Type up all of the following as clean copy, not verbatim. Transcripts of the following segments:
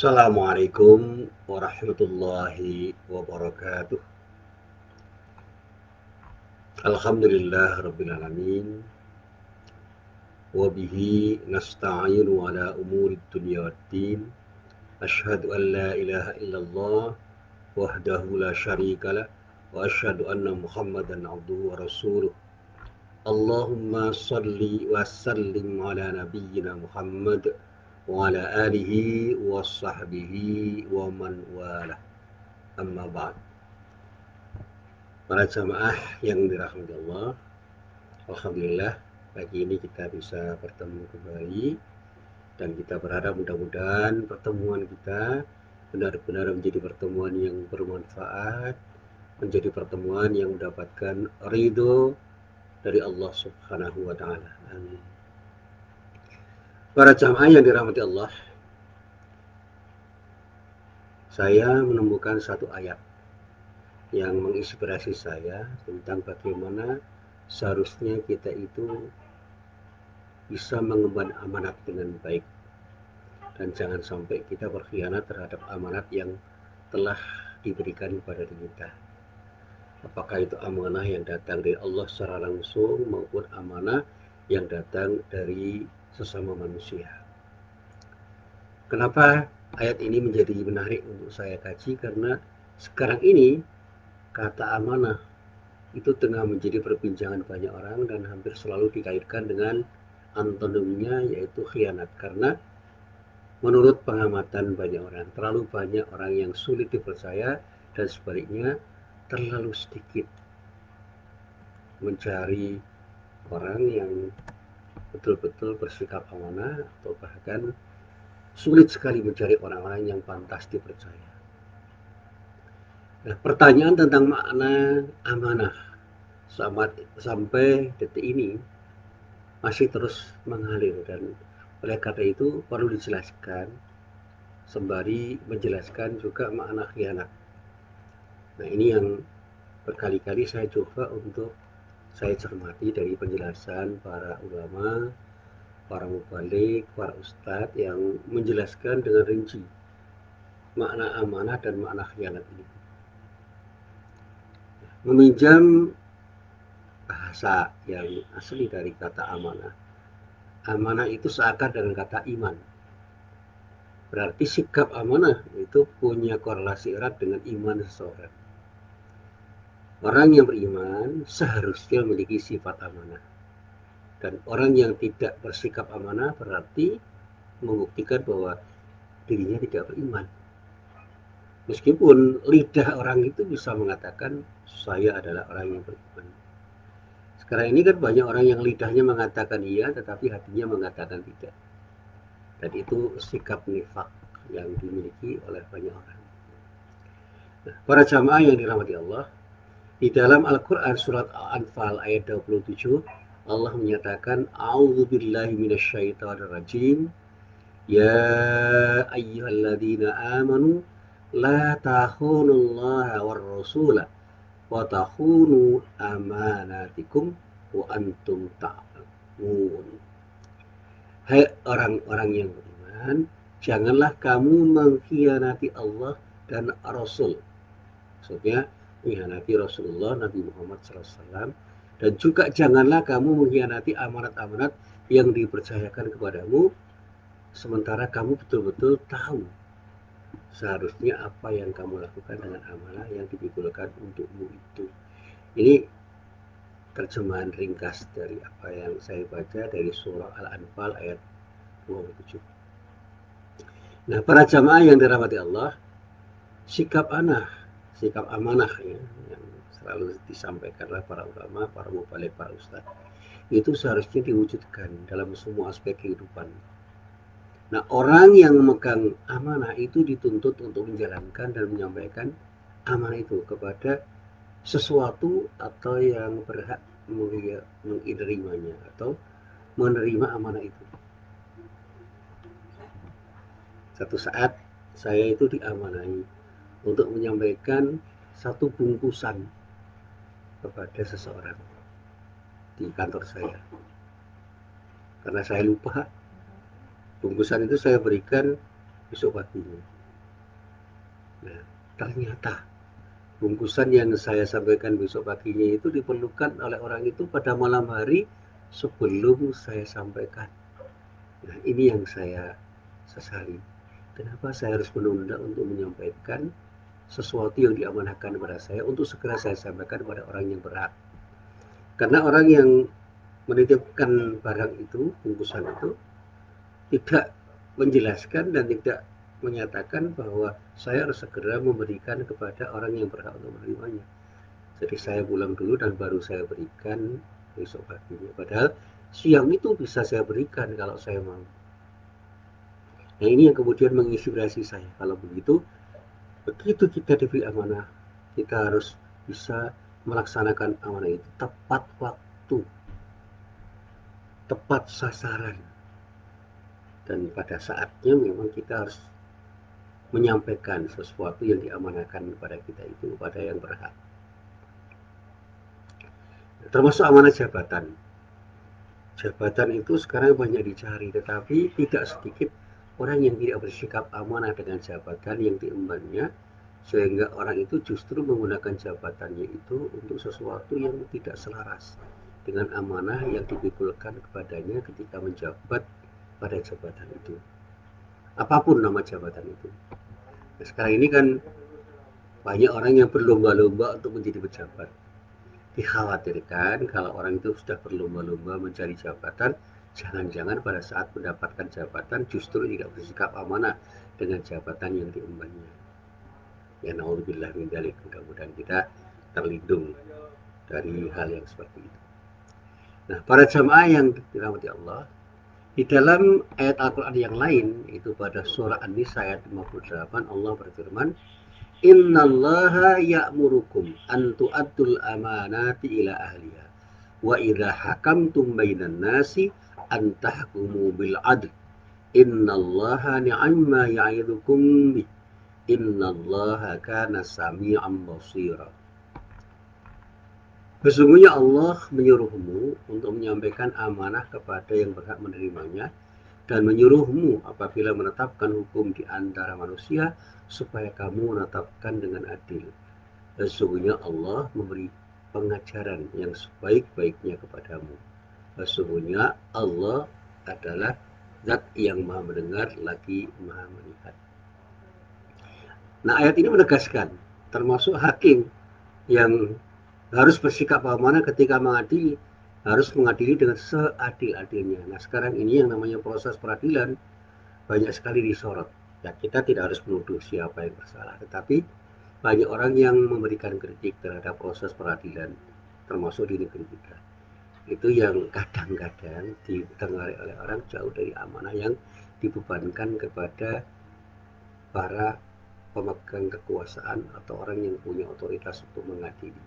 Assalamualaikum warahmatullahi wabarakatuh. Alhamdulillah rabbil alamin. Wa bihi nasta'inu ala umuri dunya waddin. Asyhadu an la ilaha illallah wahdahu la syarikalah wa asyhadu anna Muhammadan abduhu wa rasuluh. Allahumma salli wa sallim ala nabiyyina Muhammad wa ala alihi wa sahbihi wa man walah. Amma ba'd. Para jamaah yang dirahmati Allah, alhamdulillah pagi ini kita bisa bertemu kembali dan kita berharap mudah-mudahan pertemuan kita benar-benar menjadi pertemuan yang bermanfaat, menjadi pertemuan yang mendapatkan ridho dari Allah Subhanahu wa taala. Amin. Para jamaah yang dirahmati Allah, saya menemukan satu ayat yang menginspirasi saya tentang bagaimana seharusnya kita itu bisa mengemban amanat dengan baik dan jangan sampai kita berkhianat terhadap amanat yang telah diberikan kepada kita. Apakah itu amanah yang datang dari Allah secara langsung maupun amanah yang datang dari sesama manusia. Kenapa ayat ini menjadi menarik untuk saya kaji? Karena sekarang ini kata amanah itu tengah menjadi perbincangan banyak orang dan hampir selalu dikaitkan dengan antonimnya yaitu khianat. Karena menurut pengamatan banyak orang, terlalu banyak orang yang sulit dipercaya dan sebaliknya terlalu sedikit mencari orang yang betul-betul bersikap amanah atau bahkan sulit sekali mencari orang-orang yang pantas dipercaya. Nah, pertanyaan tentang makna amanah sampai detik ini masih terus mengalir dan oleh karena itu perlu dijelaskan sembari menjelaskan juga makna khianat. Nah, ini yang berkali-kali saya coba untuk saya cermati dari penjelasan para ulama, para mubalik, para ustadz yang menjelaskan dengan rinci makna amanah dan makna khianat ini. Meminjam bahasa yang asli dari kata amanah. Amanah itu seakar dengan kata iman. Berarti sikap amanah itu punya korelasi erat dengan iman seseorang. Orang yang beriman seharusnya memiliki sifat amanah. Dan orang yang tidak bersikap amanah berarti membuktikan bahwa dirinya tidak beriman. Meskipun lidah orang itu bisa mengatakan saya adalah orang yang beriman. Sekarang ini kan banyak orang yang lidahnya mengatakan iya tetapi hatinya mengatakan tidak. Dan itu sikap nifak yang dimiliki oleh banyak orang. Nah, para jamaah yang dirahmati Allah, di dalam Al-Quran surat Al-Anfal ayat 27 Allah menyatakan A'udzubillahi minasyaitonirrajim. Ya ayyuhalladzina amanu la tahunullaha war rasula wa tahunu amanatikum wa antum ta'lamun. Hai orang-orang yang beriman, janganlah kamu mengkhianati Allah dan Rasul. Maksudnya mengkhianati Rasulullah Nabi Muhammad SAW, dan juga janganlah kamu mengkhianati amanat-amanat yang dipercayakan kepadamu sementara kamu betul-betul tahu seharusnya apa yang kamu lakukan dengan amanah yang dipikirkan untukmu itu. Ini terjemahan ringkas dari apa yang saya baca dari surah Al-Anfal ayat 27. Nah, para jamaah yang dirahmati Allah, sikap amanah ya, yang selalu disampaikan oleh para ulama, para mubalik, para ustadz, itu seharusnya diwujudkan dalam semua aspek kehidupan. Nah, orang yang memegang amanah itu dituntut untuk menjalankan dan menyampaikan amanah itu kepada sesuatu atau yang berhak menerimanya atau menerima amanah itu. Satu saat saya itu diamanahi untuk menyampaikan satu bungkusan kepada seseorang di kantor saya. Karena saya lupa, bungkusan itu saya berikan besok paginya. Nah, ternyata bungkusan yang saya sampaikan besok paginya itu diperlukan oleh orang itu pada malam hari sebelum saya sampaikan. Nah, ini yang saya sesali. Kenapa saya harus menunda untuk menyampaikan sesuatu yang diamanahkan kepada saya untuk segera saya sampaikan kepada orang yang berhak. Karena orang yang menitipkan barang itu, bungkusan itu, tidak menjelaskan dan tidak menyatakan bahwa saya harus segera memberikan kepada orang yang berhak untuk menerimanya. Jadi saya pulang dulu dan baru saya berikan besok paginya. Padahal siang itu bisa saya berikan kalau saya mau. Nah, ini yang kemudian menginspirasi saya. Kalau begitu kita diberi amanah, kita harus bisa melaksanakan amanah itu tepat waktu, tepat sasaran. Dan pada saatnya memang kita harus menyampaikan sesuatu yang diamanahkan kepada kita itu kepada yang berhak. Termasuk amanah jabatan. Jabatan itu sekarang banyak dicari, tetapi tidak sedikit orang yang tidak bersikap amanah dengan jabatan yang diembannya, sehingga orang itu justru menggunakan jabatannya itu untuk sesuatu yang tidak selaras dengan amanah yang dipikulkan kepadanya ketika menjabat pada jabatan itu. Apapun nama jabatan itu. Nah, sekarang ini kan banyak orang yang berlomba-lomba untuk menjadi pejabat. Dikhawatirkan kalau orang itu sudah berlomba-lomba mencari jabatan, jangan-jangan pada saat mendapatkan jabatan justru tidak bersikap amanah dengan jabatan yang diembannya. Ya naudzubillah min dzalik, mudah-mudahan kita terlindung dari hal yang seperti itu. Nah, para jamaah yang dirahmati Allah, di dalam ayat Al-Quran yang lain, itu pada surah An-Nisa ayat 58, Allah berfirman, Innallaha ya'murukum an tu'addul amanati ila ahliha wa idza hakamtum bainan nasi an tahkumu bil adl innallaha ni'amma ya'idukum bih innallaha kana sami'an basira. Sesungguhnya Allah menyuruhmu untuk menyampaikan amanah kepada yang berhak menerimanya dan menyuruhmu apabila menetapkan hukum di antara manusia supaya kamu menetapkan dengan adil. Sesungguhnya Allah memberi pengajaran yang sebaik-baiknya kepadamu. Sesungguhnya Allah adalah zat yang maha mendengar lagi maha melihat. Nah, ayat ini menegaskan termasuk hakim yang harus bersikap amanah ketika mengadili, harus mengadili dengan seadil-adilnya. Nah, sekarang ini yang namanya proses peradilan banyak sekali disorot. Ya, kita tidak harus menuduh siapa yang bersalah, tetapi banyak orang yang memberikan kritik terhadap proses peradilan, termasuk di negeri kita. Itu yang kadang-kadang ditengari oleh orang jauh dari amanah yang dibebankan kepada para pemegang kekuasaan atau orang yang punya otoritas untuk mengadili.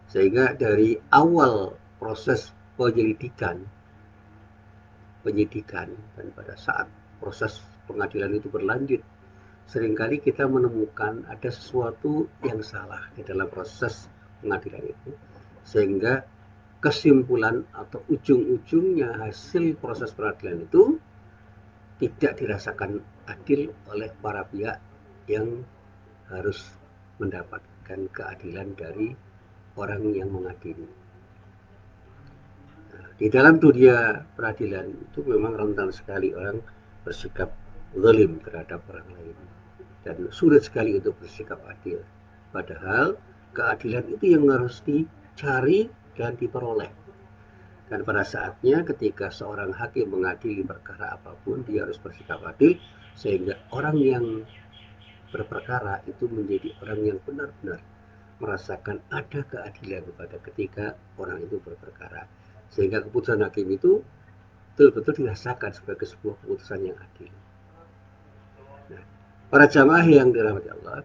Sehingga dari awal proses penyelidikan, penyidikan, dan pada saat proses pengadilan itu berlanjut, seringkali kita menemukan ada sesuatu yang salah di dalam proses pengadilan itu, sehingga kesimpulan atau ujung-ujungnya hasil proses peradilan itu tidak dirasakan adil oleh para pihak yang harus mendapatkan keadilan dari orang yang mengadili. Nah, di dalam dunia peradilan itu memang rentan sekali orang bersikap zalim terhadap orang lain dan sulit sekali untuk bersikap adil. Padahal keadilan itu yang harus dicari dan diperoleh. Dan pada saatnya ketika seorang hakim mengadili perkara apapun, dia harus bersikap adil sehingga orang yang berperkara itu menjadi orang yang benar-benar merasakan ada keadilan pada ketika orang itu berperkara, sehingga keputusan hakim itu betul-betul dirasakan sebagai sebuah keputusan yang adil. Nah, para jamaah yang dirahmati Allah,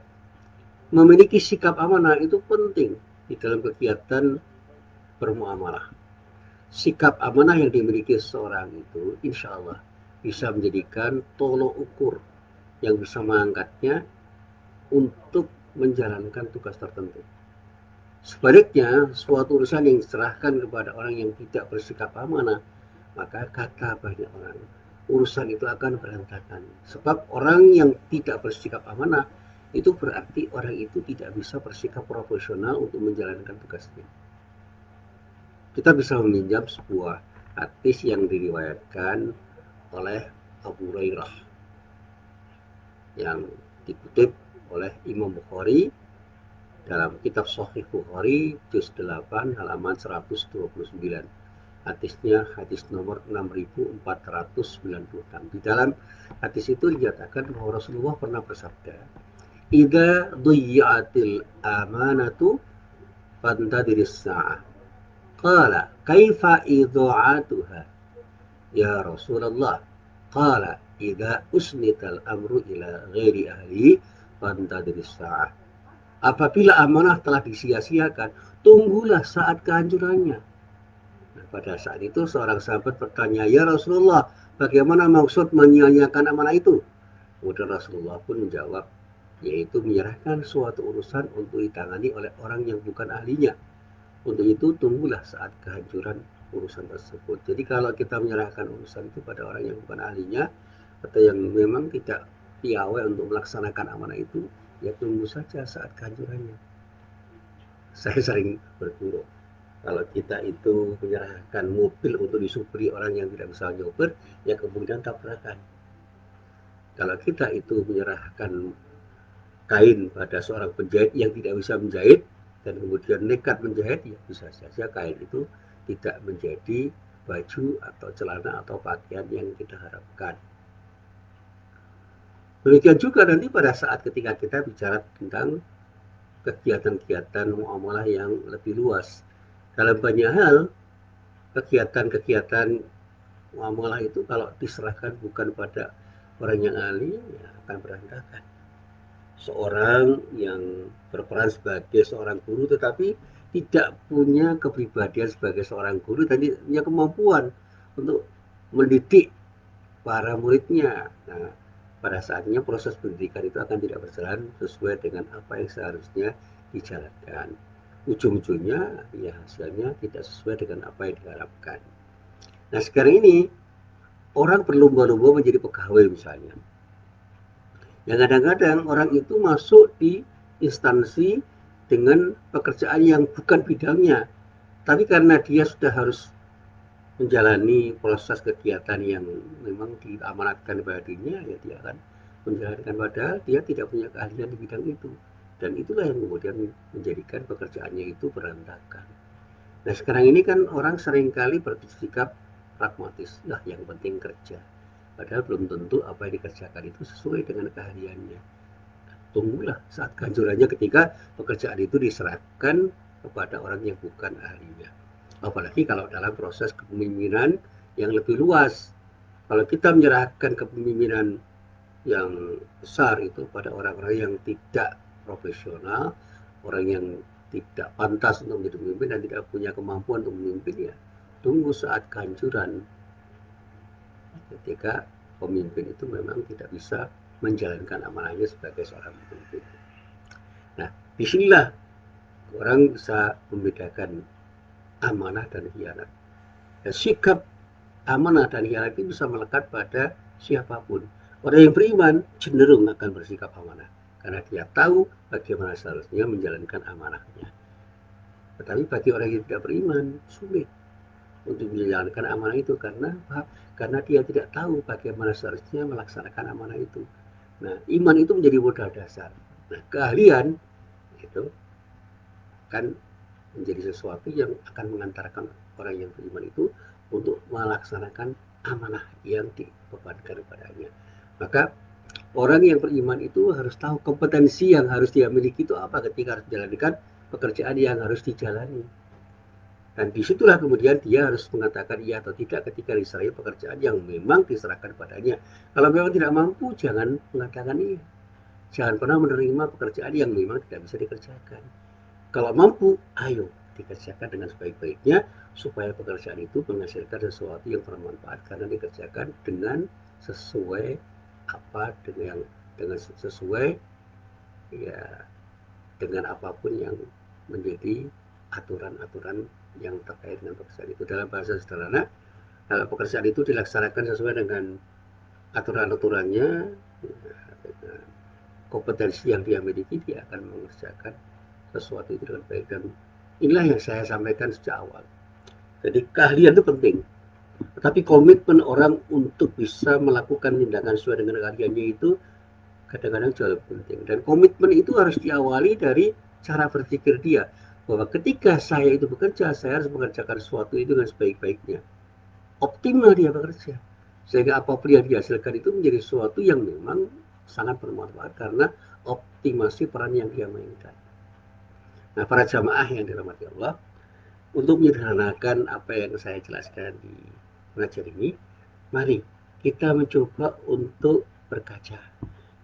memiliki sikap amanah itu penting di dalam kegiatan bermuamalah. Sikap amanah yang dimiliki seseorang itu insya Allah bisa menjadikan tolok ukur yang bisa mengangkatnya untuk menjalankan tugas tertentu. Sebaliknya, suatu urusan yang diserahkan kepada orang yang tidak bersikap amanah, maka kata banyak orang, urusan itu akan berantakan. Sebab orang yang tidak bersikap amanah itu berarti orang itu tidak bisa bersikap profesional untuk menjalankan tugasnya. Kita bisa meminjam sebuah hadis yang diriwayatkan oleh Abu Hurairah yang dikutip oleh Imam Bukhari dalam kitab Sahih Bukhari juz 8 halaman 129. Hadisnya hadis nomor 6496. Di dalam hadis itu dinyatakan bahwa Rasulullah pernah bersabda, "Idza dhiyyatil amanatu fantadiris sa'ah." Qala, "Kaifa idha'atuha?" Ya Rasulullah. Qala, "Idza usnital amru ila ghairi ahli fantadiris sa'ah." Apabila amanah telah disia-siakan, tunggulah saat kehancurannya. Nah, pada saat itu seorang sahabat bertanya, "Ya Rasulullah, bagaimana maksud menyia-nyiakan amanah itu?" Kemudian Rasulullah pun menjawab, yaitu menyerahkan suatu urusan untuk ditangani oleh orang yang bukan ahlinya. Untuk itu tunggulah saat kehancuran urusan tersebut. Jadi kalau kita menyerahkan urusan itu pada orang yang bukan ahlinya atau yang memang tidak piawai untuk melaksanakan amanah itu, ya tunggu saja saat kehancurannya. Saya sering berguru, kalau kita itu menyerahkan mobil untuk disupiri orang yang tidak bisa nyopir, ya kemudian tabrakan. Kalau kita itu menyerahkan kain pada seorang penjahit yang tidak bisa menjahit dan kemudian nekat menjahit, ya bisa saja kain itu tidak menjadi baju atau celana atau pakaian yang kita harapkan. Demikian juga nanti pada saat ketika kita bicara tentang kegiatan-kegiatan muamalah yang lebih luas. Dalam banyak hal, kegiatan-kegiatan muamalah itu kalau diserahkan bukan pada orang yang ahli, ya akan berantakan. Seorang yang berperan sebagai seorang guru tetapi tidak punya kepribadian sebagai seorang guru dan tidak punya kemampuan untuk mendidik para muridnya. Nah, pada saatnya proses pendidikan itu akan tidak berjalan sesuai dengan apa yang seharusnya dijalankan. Ujung-ujungnya ya hasilnya tidak sesuai dengan apa yang diharapkan. Nah, sekarang ini orang berlomba-lomba menjadi pegawai misalnya. Yang kadang-kadang orang itu masuk di instansi dengan pekerjaan yang bukan bidangnya, tapi karena dia sudah harus menjalani proses kegiatan yang memang diamanatkan kepada dirinya, ya dia akan menjalankan, padahal dia tidak punya keahlian di bidang itu, dan itulah yang kemudian menjadikan pekerjaannya itu berantakan. Nah, sekarang ini kan orang seringkali bersikap pragmatis, lah yang penting kerja, padahal belum tentu apa yang dikerjakan itu sesuai dengan keahliannya. Tunggulah saat kehancurannya ketika pekerjaan itu diserahkan kepada orang yang bukan ahlinya. Apalagi kalau dalam proses kepemimpinan yang lebih luas. Kalau kita menyerahkan kepemimpinan yang besar itu pada orang-orang yang tidak profesional, orang yang tidak pantas untuk menjadi pemimpin dan tidak punya kemampuan untuk memimpin, ya tunggu saat kehancuran ketika pemimpin itu memang tidak bisa menjalankan amanahnya sebagai seorang pemimpin. Nah, disinilah orang bisa membedakan amanah dan khianat. Dan sikap amanah dan khianat itu bisa melekat pada siapapun. Orang yang beriman cenderung akan bersikap amanah karena dia tahu bagaimana seharusnya menjalankan amanahnya. Tetapi bagi orang yang tidak beriman sulit untuk menjalankan amanah itu karena dia tidak tahu bagaimana seharusnya melaksanakan amanah itu. Nah, iman itu menjadi modal dasar. Nah, keahlian itu kan menjadi sesuatu yang akan mengantarkan orang yang beriman itu untuk melaksanakan amanah yang dibebankan kepadanya. Maka orang yang beriman itu harus tahu kompetensi yang harus dia miliki itu apa ketika harus menjalankan pekerjaan yang harus dijalani. Dan disitulah kemudian dia harus mengatakan iya atau tidak ketika diserahi pekerjaan yang memang diserahkan padanya. Kalau memang tidak mampu, jangan mengatakan iya. Jangan pernah menerima pekerjaan yang memang tidak bisa dikerjakan. Kalau mampu, ayo dikerjakan dengan sebaik-baiknya supaya pekerjaan itu menghasilkan sesuatu yang bermanfaat karena dikerjakan dengan sesuai dengan sesuai ya dengan apapun yang menjadi aturan-aturan yang terkait dengan pekerjaan itu. Dalam bahasa sederhana, kalau pekerjaan itu dilaksanakan sesuai dengan aturan-aturannya, dengan kompetensi yang dia miliki, dia akan mengerjakan sesuatu itu dengan baik. Dan inilah yang saya sampaikan sejak awal. Jadi keahlian itu penting, tetapi komitmen orang untuk bisa melakukan tindakan sesuai dengan keahliannya itu kadang-kadang jauh lebih penting. Dan komitmen itu harus diawali dari cara berpikir dia, bahwa ketika saya itu bekerja, saya harus mengerjakan sesuatu itu dengan sebaik-baiknya. Optimal dia bekerja, sehingga apapun yang dihasilkan itu menjadi sesuatu yang memang sangat bermanfaat karena optimasi peran yang dia mainkan. Nah, para jamaah yang dirahmati Allah, untuk menyederhanakan apa yang saya jelaskan di pengajian ini, mari kita mencoba untuk berkaca.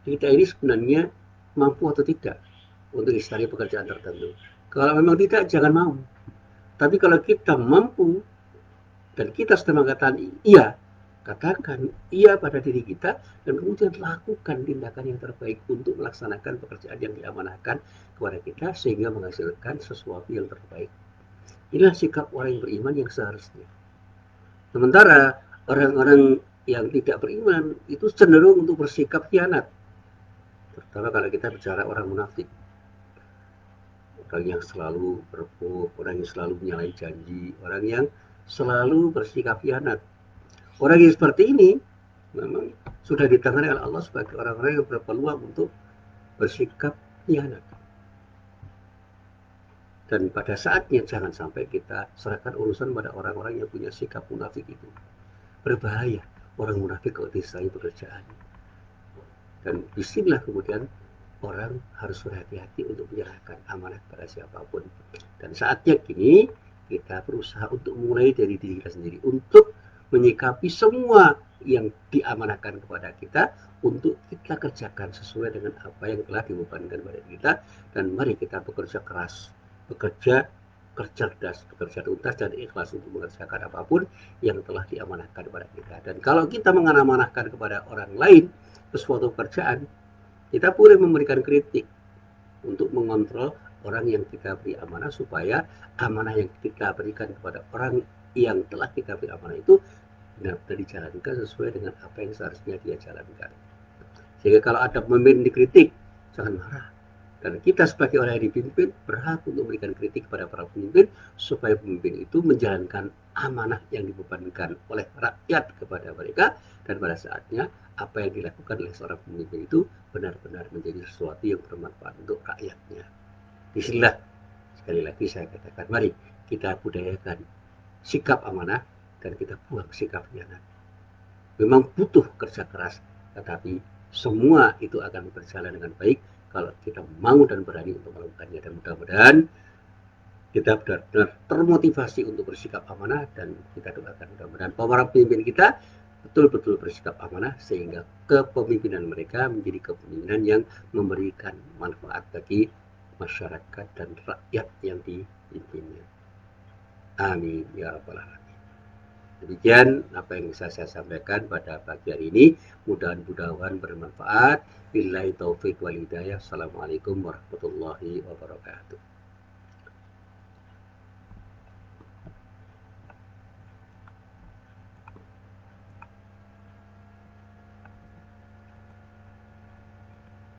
Kita ini sebenarnya mampu atau tidak untuk istari pekerjaan tertentu. Kalau memang tidak, jangan mau. Tapi kalau kita mampu dan kita sudah mengatakan iya, katakan iya pada diri kita dan kemudian lakukan tindakan yang terbaik untuk melaksanakan pekerjaan yang diamanahkan kepada kita sehingga menghasilkan sesuatu yang terbaik. Inilah sikap orang yang beriman yang seharusnya. Sementara orang-orang yang tidak beriman itu cenderung untuk bersikap khianat. Terutama kalau kita bicara orang munafik. Orang yang selalu berbohong, orang yang selalu menyalahi janji, orang yang selalu bersikap khianat. Orang yang seperti ini memang sudah ditangani oleh Allah sebagai orang-orang yang berpeluang untuk bersikap khianat. Dan pada saatnya jangan sampai kita serahkan urusan pada orang-orang yang punya sikap munafik itu. Berbahaya orang munafik kalau diserahi pekerjaan. Dan disinilah kemudian orang harus berhati-hati untuk menyerahkan amanah pada siapapun. Dan saatnya kini kita berusaha untuk mulai dari diri kita sendiri untuk menyikapi semua yang diamanahkan kepada kita untuk kita kerjakan sesuai dengan apa yang telah dibebankan pada kita. Dan mari kita bekerja keras, bekerja cerdas, bekerja tuntas dan ikhlas untuk mengerjakan apapun yang telah diamanahkan kepada kita. Dan kalau kita mengamanahkan kepada orang lain sesuatu pekerjaan, kita boleh memberikan kritik untuk mengontrol orang yang kita beri amanah supaya amanah yang kita berikan kepada orang yang telah kita beri amanah itu benar-benar dijalankan sesuai dengan apa yang seharusnya dia jalankan. Sehingga kalau ada pemimpin dikritik, jangan marah. Dan kita sebagai orang yang dipimpin berhak untuk memberikan kritik kepada para pemimpin supaya pemimpin itu menjalankan amanah yang dibebankan oleh rakyat kepada mereka, dan pada saatnya apa yang dilakukan oleh seorang pemimpin itu benar-benar menjadi sesuatu yang bermanfaat untuk rakyatnya. Disinilah sekali lagi saya katakan, mari kita budayakan sikap amanah dan kita buang sikap khianat. Memang butuh kerja keras, tetapi semua itu akan berjalan dengan baik kalau kita mau dan berani untuk melakukannya. Dan mudah-mudahan kita benar-benar termotivasi untuk bersikap amanah, dan kita doakan mudah-mudahan para pemimpin kita betul-betul bersikap amanah sehingga kepemimpinan mereka menjadi kepemimpinan yang memberikan manfaat bagi masyarakat dan rakyat yang dipimpinnya. Amin ya rabbal alamin. Demikian apa yang bisa saya sampaikan pada pagi hari ini. Mudah-mudahan bermanfaat. Billahi taufiq wal hidayah. Assalamualaikum warahmatullahi wabarakatuh.